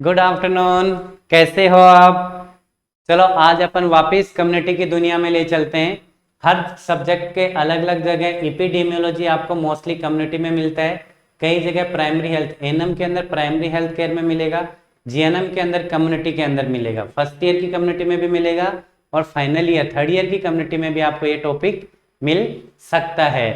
Good afternoon. कैसे हो आप? चलो आज अपन वापस कम्युनिटी की दुनिया में ले चलते हैं। हर सब्जेक्ट के अलग अलग जगह एपिडेमियोलॉजी आपको मोस्टली कम्युनिटी में मिलता है। कई जगह प्राइमरी हेल्थ एएनएम के अंदर प्राइमरी हेल्थ केयर में मिलेगा, जीएनएम के अंदर कम्युनिटी के अंदर मिलेगा, फर्स्ट ईयर की कम्युनिटी में भी मिलेगा और फाइनल ईयर थर्ड ईयर की कम्युनिटी में भी आपको ये टॉपिक मिल सकता है।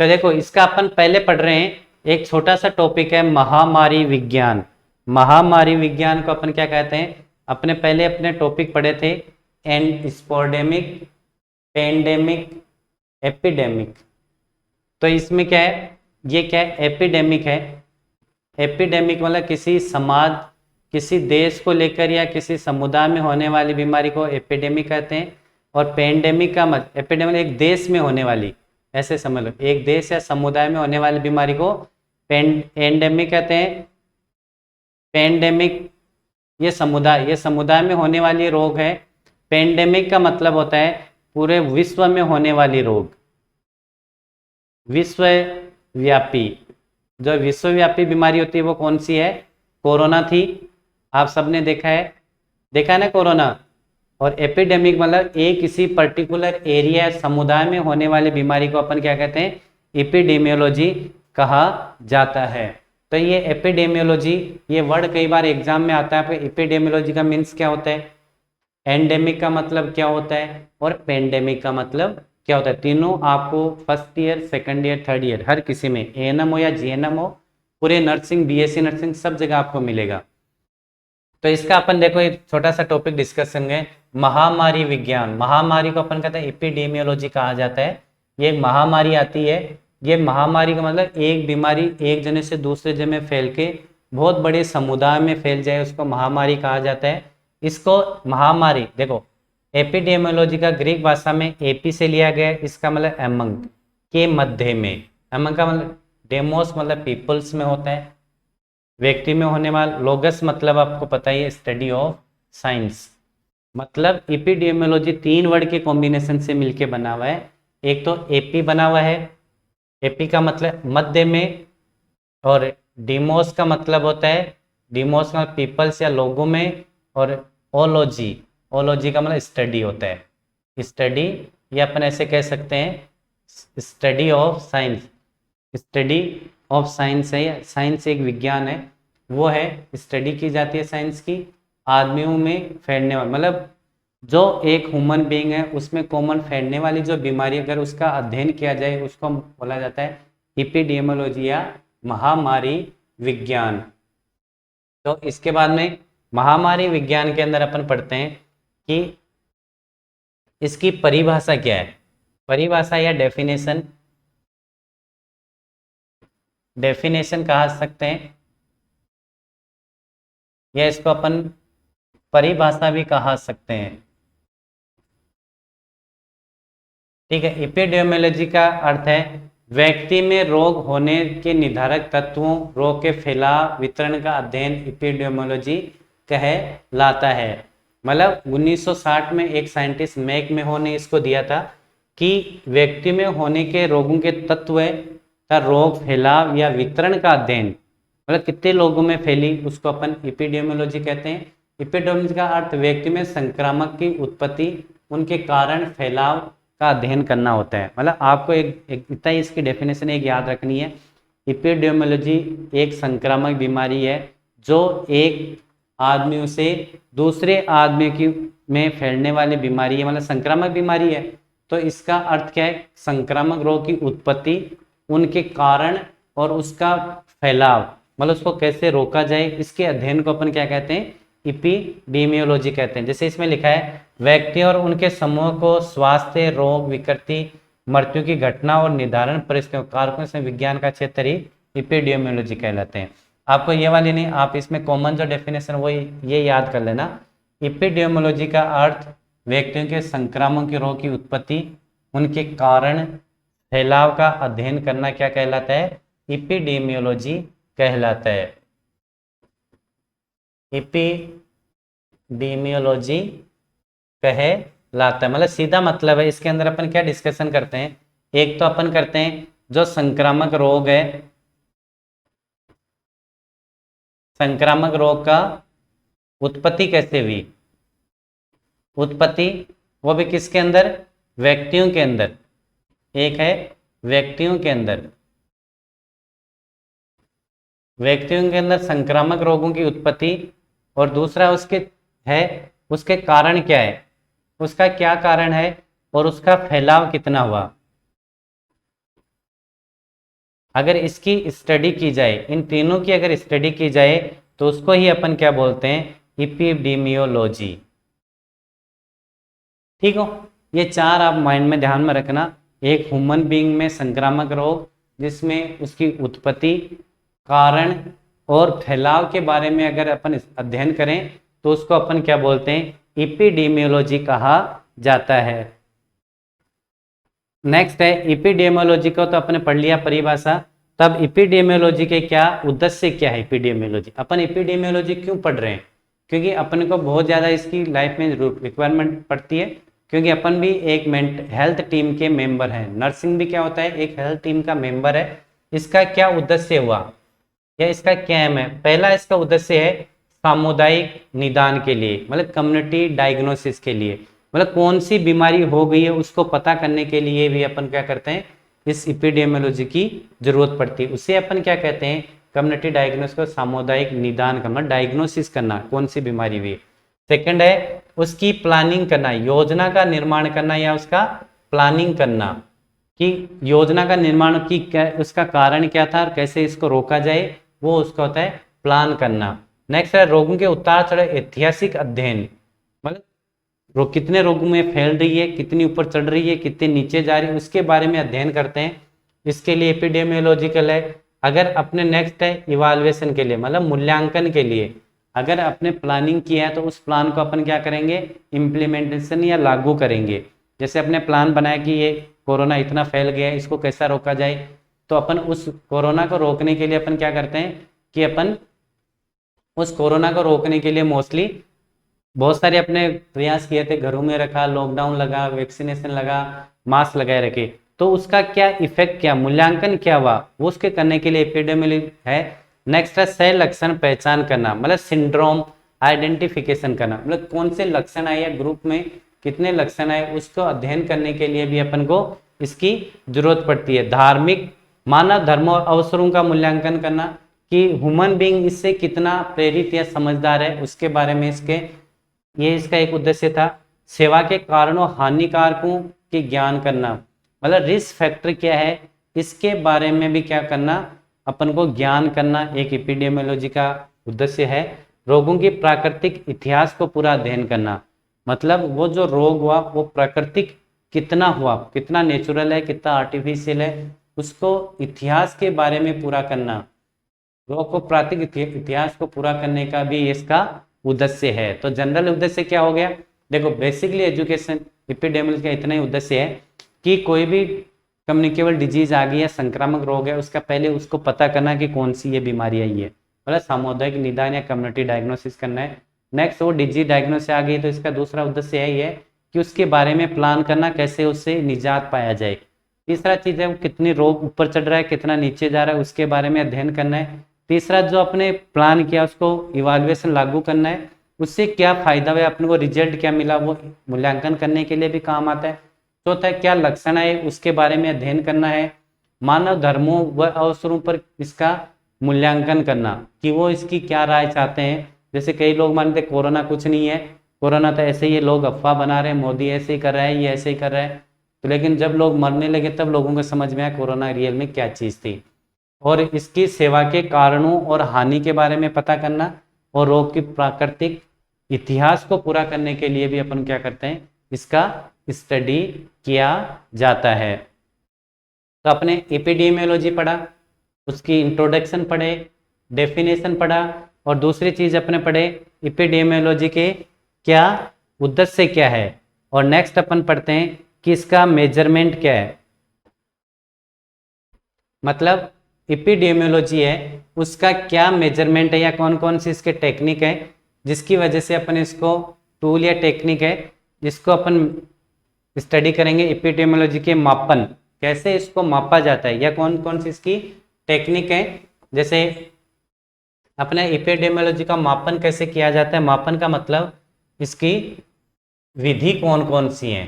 तो देखो इसका अपन पहले पढ़ रहे हैं। एक छोटा सा टॉपिक है महामारी विज्ञान। महामारी विज्ञान को अपन क्या कहते हैं? अपने पहले अपने टॉपिक पढ़े थे एंड स्पोर्डेमिक, पेंडेमिक, एपिडेमिक। तो इसमें क्या है, ये क्या है, एपिडेमिक है। एपिडेमिक मतलब किसी समाज, किसी देश को लेकर या किसी समुदाय में होने वाली बीमारी को एपिडेमिक कहते हैं। और पेंडेमिक का मतलब, एपिडेमिक एक देश में होने वाली, ऐसे समझ लो, एक देश या समुदाय में होने वाली बीमारी को एंडेमिक कहते हैं। पेंडेमिक ये समुदाय में होने वाली रोग है। पेंडेमिक का मतलब होता है पूरे विश्व में होने वाली रोग, विश्वव्यापी। जो विश्वव्यापी बीमारी होती है वो कौन सी है? कोरोना थी, आप सबने देखा है ना कोरोना। और एपिडेमिक मतलब एक किसी पर्टिकुलर एरिया समुदाय में होने वाली बीमारी को अपन क्या कहते हैं? एपिडेमियोलॉजी कहा जाता है। तो ये एपिडेमियोलॉजी, ये वर्ड कई बार एग्जाम में आता है। एपिडेमियोलॉजी का मीन्स क्या होता है, एंडेमिक का मतलब क्या होता है और पेंडेमिक का मतलब क्या होता है। तीनों आपको first year, second year, third year हर किसी में, एएनएम हो या जीएनएम हो, पूरे नर्सिंग, बीएससी नर्सिंग सब जगह आपको मिलेगा। तो इसका अपन देखो एक छोटा सा टॉपिक डिस्कस करेंगे, महामारी विज्ञान। महामारी को अपन कहते हैं एपिडेमियोलॉजी कहा जाता है। ये महामारी आती है, ये महामारी का मतलब एक बीमारी एक जने से दूसरे जने में फैल के बहुत बड़े समुदाय में फैल जाए, उसको महामारी कहा जाता है। इसको महामारी देखो, एपिडेमियोलॉजी का ग्रीक भाषा में एपी से लिया गया है। इसका मतलब एमंग, के मध्य में। एमंग का मतलब डेमोस मतलब पीपल्स में होता है, व्यक्ति में होने वाला। लोगस मतलब आपको पता ही है, स्टडी ऑफ साइंस। मतलब एपिडेमियोलॉजी तीन वर्ड के कॉम्बिनेशन से मिलके बना हुआ है। एक तो एपी बना हुआ है, एपी का मतलब मध्य में, और डिमोस का मतलब होता है, डिमोस का पीपल्स या लोगों में, और ओलॉजी, ओलॉजी का मतलब स्टडी होता है, स्टडी, या अपन ऐसे कह सकते हैं study of science. Study of science है, साइंस एक विज्ञान है, वो है, स्टडी की जाती है साइंस की आदमियों में फैलने वाली, मतलब जो एक ह्यूमन बीइंग है उसमें कॉमन फैलने वाली जो बीमारी, अगर उसका अध्ययन किया जाए उसको बोला जाता है एपिडेमियोलॉजी या महामारी विज्ञान। तो इसके बाद में महामारी विज्ञान के अंदर अपन पढ़ते हैं कि इसकी परिभाषा क्या है। परिभाषा या डेफिनेशन, डेफिनेशन कहा सकते हैं, या इसको अपन परिभाषा भी कहा सकते हैं। ठीक है, एपिडेमियोलॉजी का अर्थ है व्यक्ति में रोग होने के निर्धारक तत्वों, रोग के फैलाव वितरण का अध्ययन एपिडेमियोलॉजी कहलाता है। मतलब 1960 में एक साइंटिस्ट मैकमेहो ने इसको दिया था कि व्यक्ति में होने के रोगों के तत्व का रोग फैलाव या वितरण का अध्ययन, मतलब कितने लोगों में फैली, उसको अपन एपिडेमियोलॉजी कहते हैं। एपिडेमियोलॉजी का अर्थ व्यक्ति में संक्रामक की उत्पत्ति, उनके कारण, फैलाव का अध्ययन करना होता है। मतलब आपको एक इतना ही इसकी डेफिनेशन एक याद रखनी है, एपिडेमियोलॉजी एक संक्रामक बीमारी है जो एक आदमियों से दूसरे आदमी की में फैलने वाली बीमारी है, मतलब संक्रामक बीमारी है। तो इसका अर्थ क्या है, संक्रामक रोग की उत्पत्ति, उनके कारण और उसका फैलाव, मतलब उसको कैसे रोका जाए, इसके अध्ययन को अपन क्या कहते हैं? एपिडेमियोलॉजी कहते हैं। जैसे इसमें लिखा है व्यक्ति और उनके समूह को स्वास्थ्य, रोग, विकृति, मृत्यु की घटना और निर्धारण परिस्थितियों कारकों से विज्ञान का क्षेत्र ही एपिडेमियोलॉजी कहलाते हैं। आपको ये वाली नहीं, आप इसमें कॉमन जो डेफिनेशन वो ये याद कर लेना। एपिडेमियोलॉजी का अर्थ व्यक्तियों के संक्रामक के रोग की उत्पत्ति, उनके कारण, फैलाव का अध्ययन करना क्या कहलाता है? एपिडेमियोलॉजी कहलाता है। एपिडेमियोलॉजी कहलाता है, मतलब सीधा मतलब है। इसके अंदर अपन क्या डिस्कशन करते हैं, एक तो अपन करते हैं जो संक्रामक रोग है, संक्रामक रोग का उत्पत्ति कैसे हुई, उत्पत्ति वो भी किसके अंदर, व्यक्तियों के अंदर। एक है व्यक्तियों के अंदर, व्यक्तियों के अंदर संक्रामक रोगों की उत्पत्ति, और दूसरा उसके है उसके कारण क्या है, उसका क्या कारण है और उसका फैलाव कितना हुआ। अगर इसकी स्टडी की जाए, इन तीनों की अगर स्टडी की जाए तो उसको ही अपन क्या बोलते हैं, इपिडेमियोलॉजी। ठीक हो, ये चार आप माइंड में ध्यान में रखना। एक ह्यूमन बीइंग में संक्रामक रोग, जिसमें उसकी उत्पत्ति, कारण और फैलाव के बारे में अगर अपन अध्ययन करें तो उसको अपन क्या बोलते हैं, इपिडेमियोलॉजी कहा जाता है। नेक्स्ट है इपिडेमियोलॉजी को तो अपने पढ़ लिया परिभाषा। तब इपिडेमियोलॉजी के क्या उद्देश्य क्या है, इपिडेमियोलॉजी अपन इपिडेमियोलॉजी क्यों पढ़ रहे हैं, क्योंकि अपन को बहुत ज़्यादा इसकी लाइफ में रिक्वायरमेंट पड़ती है, क्योंकि अपन भी एक हेल्थ टीम के मेंबर हैं। नर्सिंग भी क्या होता है, एक हेल्थ टीम का मेंबर है। इसका क्या उद्देश्य हुआ या इसका क्या एम है, पहला इसका उद्देश्य है सामुदायिक निदान के लिए, मतलब कम्युनिटी डायग्नोसिस के लिए, मतलब कौन सी बीमारी हो गई है उसको पता करने के लिए भी अपन क्या करते हैं, इस इपिडेमियोलॉजी की जरूरत पड़ती है। उसे अपन क्या कहते हैं, कम्युनिटी डायग्नोसिस को सामुदायिक निदान करना, डायग्नोसिस करना कौन सी बीमारी हुई। सेकंड है उसकी प्लानिंग करना, योजना का निर्माण करना या उसका प्लानिंग करना कि योजना का निर्माण की उसका कारण क्या था और कैसे इसको रोका जाए, वो उसका होता है प्लान करना। नेक्स्ट है रोगों के उतार चढ़ाव ऐतिहासिक अध्ययन, मतलब कितने रोगों में फैल रही है, कितनी ऊपर चढ़ रही है, कितने नीचे जा रही है, उसके बारे में अध्ययन करते हैं। इसके लिए एपिडेमियोलॉजिकल है। अगर अपने नेक्स्ट है इवाल्युएशन के लिए, मतलब मूल्यांकन के लिए, अगर अपने प्लानिंग किया है तो उस प्लान को अपन क्या करेंगे, इम्प्लीमेंटेशन या लागू करेंगे। जैसे अपने प्लान बनाया कि ये कोरोना इतना फैल गया है, इसको कैसा रोका जाए, तो अपन उस कोरोना को रोकने के लिए अपन क्या करते हैं कि अपन उस कोरोना को रोकने के लिए मोस्टली बहुत सारे अपने प्रयास किए थे, घरों में रखा, लॉकडाउन लगा, वैक्सीनेशन लगा, मास्क लगाए रखे, तो उसका क्या इफेक्ट, क्या मूल्यांकन क्या हुआ, वो उसके करने के लिए एपिडेमियोलॉजी है। नेक्स्ट है सह लक्षण पहचान करना, मतलब सिंड्रोम आइडेंटिफिकेशन करना, मतलब कौन से लक्षण आए या ग्रुप में कितने लक्षण आए, उसको अध्ययन करने के लिए भी अपन को इसकी जरूरत पड़ती है। धार्मिक मानव धर्म और अवसरों का मूल्यांकन करना कि ह्यूमन बीइंग इससे कितना प्रेरित या समझदार है, उसके बारे में ये इसका एक उद्देश्य था। सेवा के कारणों हानिकारकों के ज्ञान करना, मतलब रिस्क फैक्टर क्या है इसके बारे में भी क्या करना, अपन को ज्ञान करना, एक एपिडेमियोलॉजी का उद्देश्य है। रोगों की प्राकृतिक इतिहास को पूरा अध्ययन करना, मतलब वो जो रोग हुआ वो प्राकृतिक कितना हुआ, कितना नेचुरल है, कितना आर्टिफिशियल है, उसको इतिहास के बारे में पूरा करना। रोग को प्राकृतिक इतिहास को पूरा करने का भी इसका उद्देश्य है। तो जनरल उद्देश्य क्या हो गया, देखो बेसिकली एजुकेशन एपिडेमियोलॉजी का इतना ही उद्देश्य है कि कोई भी कम्युनिकेबल डिजीज आ गई या संक्रामक रोग है, उसका पहले उसको पता करना कि कौन सी ये बीमारी आई है, मतलब सामुदायिक निदान या कम्युनिटी डायग्नोसिस करना है। नेक्स्ट वो डिजीज डायग्नोसिस आ गई तो इसका दूसरा उद्देश्य यही है कि उसके बारे में प्लान करना, कैसे उससे निजात पाया जाए। तीसरा चीज है वो कितनी रोग ऊपर चढ़ रहा है, कितना नीचे जा रहा है, उसके बारे में अध्ययन करना है। तीसरा जो अपने प्लान किया उसको इवाल्युएशन लागू करना है, उससे क्या फायदा हुआ, अपने को रिजल्ट क्या मिला, वो मूल्यांकन करने के लिए भी काम आता है। चौथा क्या लक्षण है उसके बारे में अध्ययन करना है। मानव धर्मों व अवसरों पर इसका मूल्यांकन करना कि वो इसकी क्या राय चाहते हैं। जैसे कई लोग मानते कोरोना कुछ नहीं है, कोरोना तो ऐसे ही लोग अफवाह बना रहे हैं, मोदी ऐसे ही कर रहा है, ये ऐसे ही कर रहा है, तो लेकिन जब लोग मरने लगे तब लोगों को समझ में आया कोरोना रियल में क्या चीज़ थी। और इसकी सेवा के कारणों और हानि के बारे में पता करना, और रोग की प्राकृतिक इतिहास को पूरा करने के लिए भी अपन क्या करते हैं, इसका स्टडी किया जाता है। तो अपने एपिडेमियोलॉजी पढ़ा, उसकी इंट्रोडक्शन पढ़े, डेफिनेशन पढ़ा, और दूसरी चीज अपने पढ़े एपिडेमियोलॉजी के क्या उद्देश्य क्या है, और नेक्स्ट अपन पढ़ते हैं कि इसका मेजरमेंट क्या है, मतलब एपिडेमियोलॉजी है उसका क्या मेजरमेंट है या कौन कौन सी इसके टेक्निक है जिसकी वजह से अपन इसको, टूल या टेक्निक है जिसको अपन स्टडी करेंगे। एपिडेमियोलॉजी के मापन, कैसे इसको मापा जाता है या कौन कौन सी इसकी टेक्निक है, जैसे अपना एपिडेमियोलॉजी का मापन कैसे किया जाता है, मापन का मतलब इसकी विधि कौन कौन सी हैं,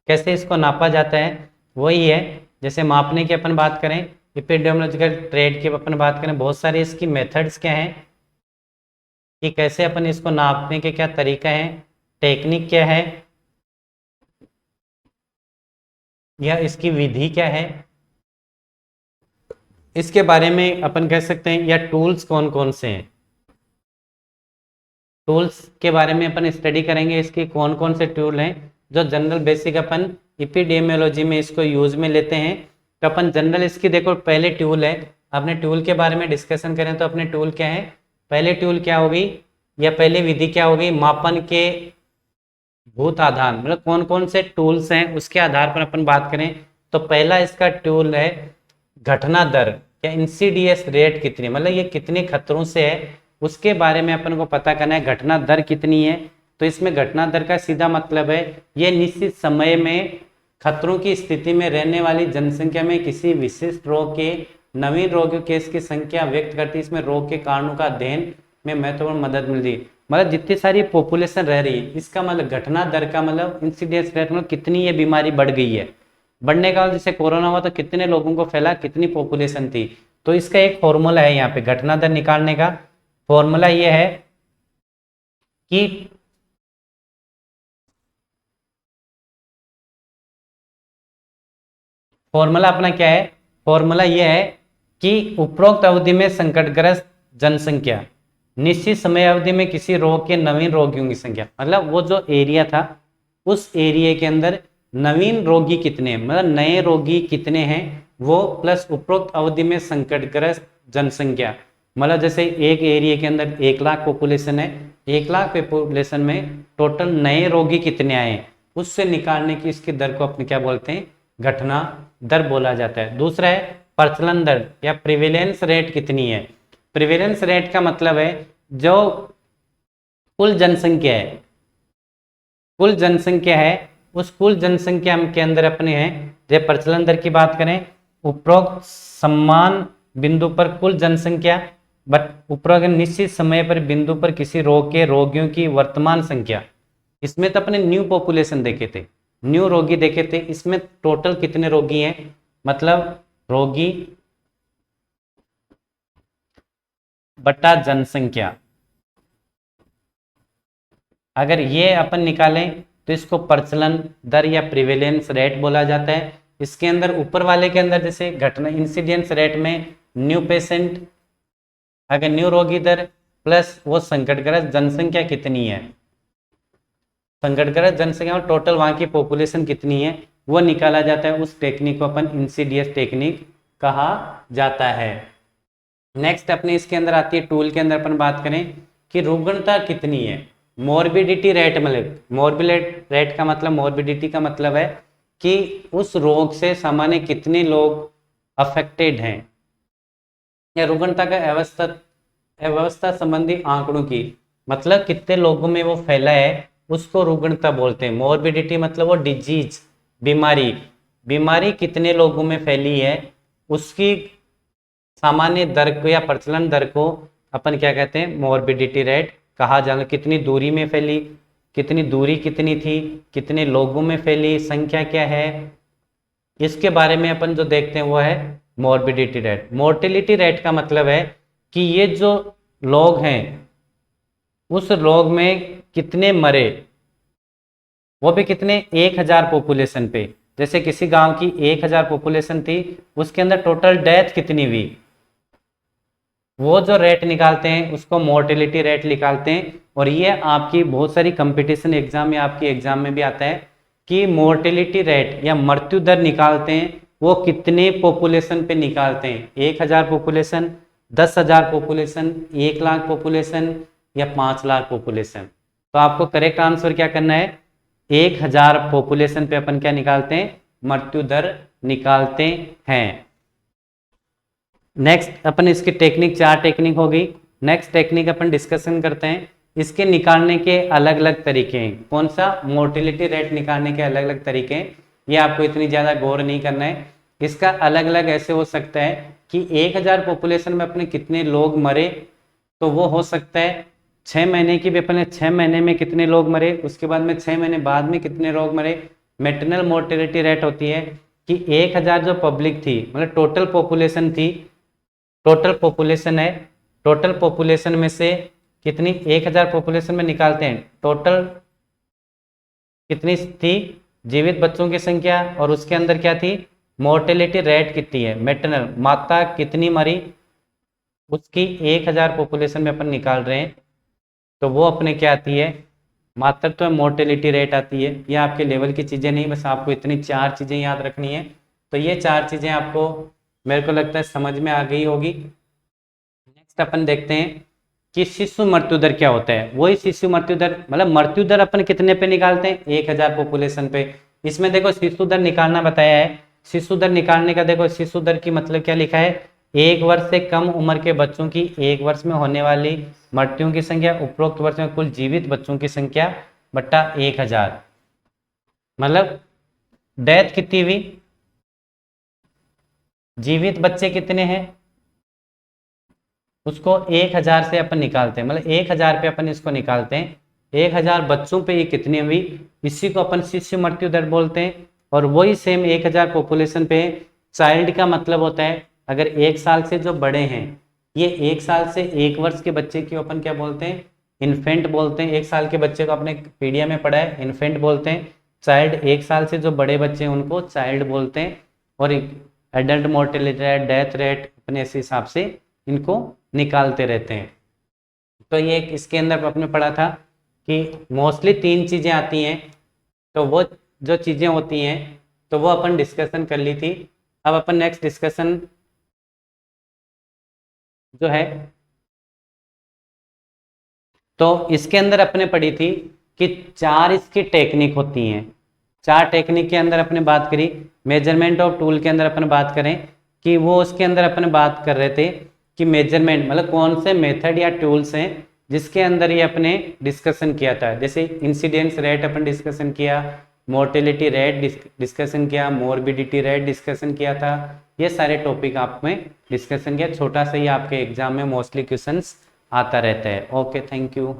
कैसे इसको नापा जाता है, वही है। जैसे मापने की अपन बात करें, एपिडेमियोलॉजिकल ट्रेड की अपन बात करें, बहुत सारे इसकी मेथड्स क्या हैं कि कैसे अपन इसको नापने के क्या तरीका है, टेक्निक क्या है, या इसकी विधि क्या है, इसके बारे में अपन कह सकते हैं, या टूल्स कौन कौन से हैं, टूल्स के बारे में अपन स्टडी करेंगे, इसके कौन कौन से टूल हैं जो जनरल बेसिक अपन एपिडेमियोलॉजी में इसको यूज में लेते हैं। तो अपन जनरल इसकी देखो, पहले टूल है, अपने टूल के बारे में डिस्कशन करें तो अपने टूल क्या है, पहले टूल क्या होगी या पहले विधि क्या होगी, मापन के भूत आधार, मतलब कौन कौन से टूल्स हैं उसके आधार पर अपन बात करें तो पहला इसका टूल है घटना दर या इंसिडियस रेट कितनी, मतलब ये कितने खतरों से है उसके बारे में अपन को पता करना है, घटना दर कितनी है। तो इसमें घटना दर का सीधा मतलब है ये निश्चित समय में खतरों की स्थिति में रहने वाली जनसंख्या में किसी विशिष्ट रोग के नवीन रोगियों केस की संख्या व्यक्त करती है, इसमें रोग के कारणों का अध्ययन में महत्वपूर्ण मदद मिलती है। मतलब जितनी सारी पॉपुलेशन रह रही है, इसका मतलब घटना दर का मतलब इंसिडेंस रेट, मतलब कितनी ये बीमारी बढ़ गई है, बढ़ने का जैसे कोरोना हुआ तो कितने लोगों को फैला, कितनी पॉपुलेशन थी। तो इसका एक फॉर्मूला है यहाँ पे घटना दर निकालने का, फॉर्मूला ये है कि फॉर्मूला अपना क्या है, फॉर्मूला ये है कि उपरोक्त अवधि में संकटग्रस्त जनसंख्या निश्चित समय अवधि में किसी रोग के नवीन रोगियों की संख्या, मतलब वो जो एरिया था उस एरिया के अंदर नवीन रोगी कितने हैं, मतलब नए रोगी कितने हैं वो, प्लस उपरोक्त अवधि में संकटग्रस्त जनसंख्या, मतलब जैसे एक एरिया के अंदर 1 लाख पॉपुलेशन है, 1 लाख पॉपुलेशन में टोटल नए रोगी कितने आए, उससे निकालने की इसकी दर को अपने क्या बोलते हैं, घटना दर बोला जाता है। दूसरा है प्रचलन दर या प्रिवेलेंस रेट कितनी है, प्रिवेलेंस रेट का मतलब है जो कुल जनसंख्या है, कुल जनसंख्या है उस कुल जनसंख्या के अंदर अपने हैं, जब प्रचलन दर की बात करें उपरोक्त समान बिंदु पर कुल जनसंख्या बट उपरोक्त निश्चित समय पर बिंदु पर किसी रोग के रोगियों की वर्तमान संख्या, इसमें तो अपने न्यू पॉपुलेशन देखे थे, न्यू रोगी देखे थे, इसमें टोटल कितने रोगी हैं, मतलब रोगी बटा जनसंख्या, अगर ये अपन निकालें तो इसको प्रचलन दर या प्रिवेलेंस रेट बोला जाता है। इसके अंदर ऊपर वाले के अंदर जैसे घटना इंसिडेंस रेट में न्यू पेशेंट, अगर न्यू रोगी दर प्लस वो संकटग्रस्त जनसंख्या कितनी है, संकटग्रस्त जनसंख्या में टोटल वहां की पॉपुलेशन कितनी है वो निकाला जाता है, उस टेक्निक को अपन इंसिडियस टेक्निक कहा जाता है। नेक्स्ट अपने इसके अंदर आती है टूल के अंदर अपन बात करें कि रुग्णता कितनी है, मॉर्बिडिटी रेट, मतलब मॉर्बिड रेट का मतलब, मॉर्बिडिटी का मतलब है कि उस रोग से सामान्य कितने लोग अफेक्टेड हैं, या रुग्णता का अवस्था संबंधी आंकड़ों की, मतलब कितने लोगों में वो फैला है उसको रुग्णता बोलते हैं। मॉर्बिडिटी मतलब वो डिजीज, बीमारी, बीमारी कितने लोगों में फैली है उसकी सामान्य दर को या प्रचलन दर को अपन क्या कहते हैं, मॉर्बिडिटी रेट कहा जाना। कितनी दूरी में फैली, कितनी दूरी कितनी थी, कितने लोगों में फैली, संख्या क्या है, इसके बारे में अपन जो देखते हैं वो है मॉर्बिडिटी रेट। मोर्टेलिटी रेट का मतलब है कि ये जो लोग हैं उस रोग में कितने मरे, वो भी कितने, 1000 पॉपुलेशन पे, जैसे किसी गांव की 1000 पॉपुलेशन थी उसके अंदर टोटल डेथ कितनी हुई, वो जो रेट निकालते हैं उसको मोर्टेलिटी रेट निकालते हैं। और ये आपकी बहुत सारी कंपटीशन एग्जाम या आपकी एग्जाम में भी आता है कि मोर्टेलिटी रेट या मृत्यु दर निकालते हैं वो कितने पॉपुलेशन पे निकालते हैं, 1000 पॉपुलेशन, 10,000 पॉपुलेशन, 1 लाख पॉपुलेशन या 5 लाख पॉपुलेशन। तो आपको करेक्ट आंसर क्या करना है, 1000 पॉपुलेशन पे अपन क्या निकालते हैं, मृत्यु दर निकालते हैं। नेक्स्ट अपन इसकी टेक्निक, 4 टेक्निक होगी। नेक्स्ट टेक्निक अपन डिस्कशन करते हैं, इसके निकालने के अलग अलग तरीके हैं। कौन सा, मोर्टेलिटी रेट निकालने के अलग अलग तरीके हैं, ये आपको इतनी ज़्यादा गौर नहीं करना है। इसका अलग अलग ऐसे हो सकता है कि 1000 पॉपुलेशन में अपने कितने लोग मरे तो वो हो सकता है 6 महीने की भी अपन 6 महीने में कितने लोग मरे, उसके बाद में 6 महीने बाद में कितने लोग मरे। मैटरनल मोर्टेलिटी रेट होती है कि 1000 जो पब्लिक थी, मतलब टोटल पॉपुलेशन थी, टोटल पॉपुलेशन है, टोटल पॉपुलेशन में से कितनी, 1000 पॉपुलेशन में निकालते हैं टोटल कितनी थी जीवित बच्चों की संख्या, और उसके अंदर क्या थी मोर्टेलिटी रेट कितनी है, मैटरनल माता कितनी मरी, उसकी 1000 पॉपुलेशन में अपन निकाल रहे हैं, तो वो अपने क्या आती है मातृत्व मोर्टेलिटी रेट आती है। ये आपके लेवल की चीज़ें नहीं, बस आपको इतनी 4 चीज़ें याद रखनी है। तो ये 4 चीज़ें आपको मेरे को लगता है समझ में आ गई होगी। नेक्स्ट अपन देखते हैं कि शिशु मृत्यु दर क्या होता है। वही शिशु मृत्यु दर, मतलब मृत्यु दर अपन कितने पे निकालते हैं 1000 पॉपुलेशन पे। इसमें देखो शिशु दर निकालना बताया है, शिशु दर निकालने का देखो शिशु दर की मतलब क्या लिखा है, 1 वर्ष से कम उम्र के बच्चों की 1 वर्ष में होने वाली मृत्युओं की संख्या उपरोक्त वर्ष में कुल जीवित बच्चों की संख्या बट्टा 1000, मतलब डेथ कितनी हुई, जीवित बच्चे कितने हैं उसको 1000 से अपन निकालते हैं, मतलब 1000 पे अपन इसको निकालते हैं, 1000 बच्चों पे ये कितनी हुई, इसी को अपन शिशु मृत्यु दर बोलते हैं। और वही सेम 1000 पॉपुलेशन पे चाइल्ड का मतलब होता है अगर 1 साल से जो बड़े हैं, ये 1 साल से 1 वर्ष के बच्चे की अपन क्या बोलते हैं इन्फेंट बोलते हैं। 1 साल के बच्चे को अपने पीडिया में पढ़ा है इन्फेंट बोलते हैं। चाइल्ड 1 साल से जो बड़े बच्चे हैं उनको चाइल्ड बोलते हैं। और adult mortality rate, death rate अपने इस हिसाब से इनको निकालते रहते हैं। तो ये इसके अंदर आपने पढ़ा था कि मोस्टली 3 चीज़ें आती हैं, तो वो जो चीज़ें होती हैं तो वो अपन डिस्कशन कर ली थी। अब अपन नेक्स्ट डिस्कशन जो है, तो इसके अंदर अपने पढ़ी थी कि 4 इसकी टेक्निक होती हैं। 4 टेक्निक के अंदर अपने बात करी, मेजरमेंट ऑफ टूल के अंदर अपन बात करें कि वो उसके अंदर अपन बात कर रहे थे कि मेजरमेंट मतलब कौन से मेथड या टूल्स हैं जिसके अंदर ये अपने डिस्कशन किया था। जैसे इंसिडेंस रेट अपन डिस्कशन किया, मोर्टेलिटी रेट डिस्कशन किया, मोर्बिडिटी रेट डिस्कशन किया था। ये सारे टॉपिक आप में डिस्कशन किया, छोटा सा ही आपके एग्जाम में मोस्टली क्वेश्चंस आता रहता है। Okay, thank you.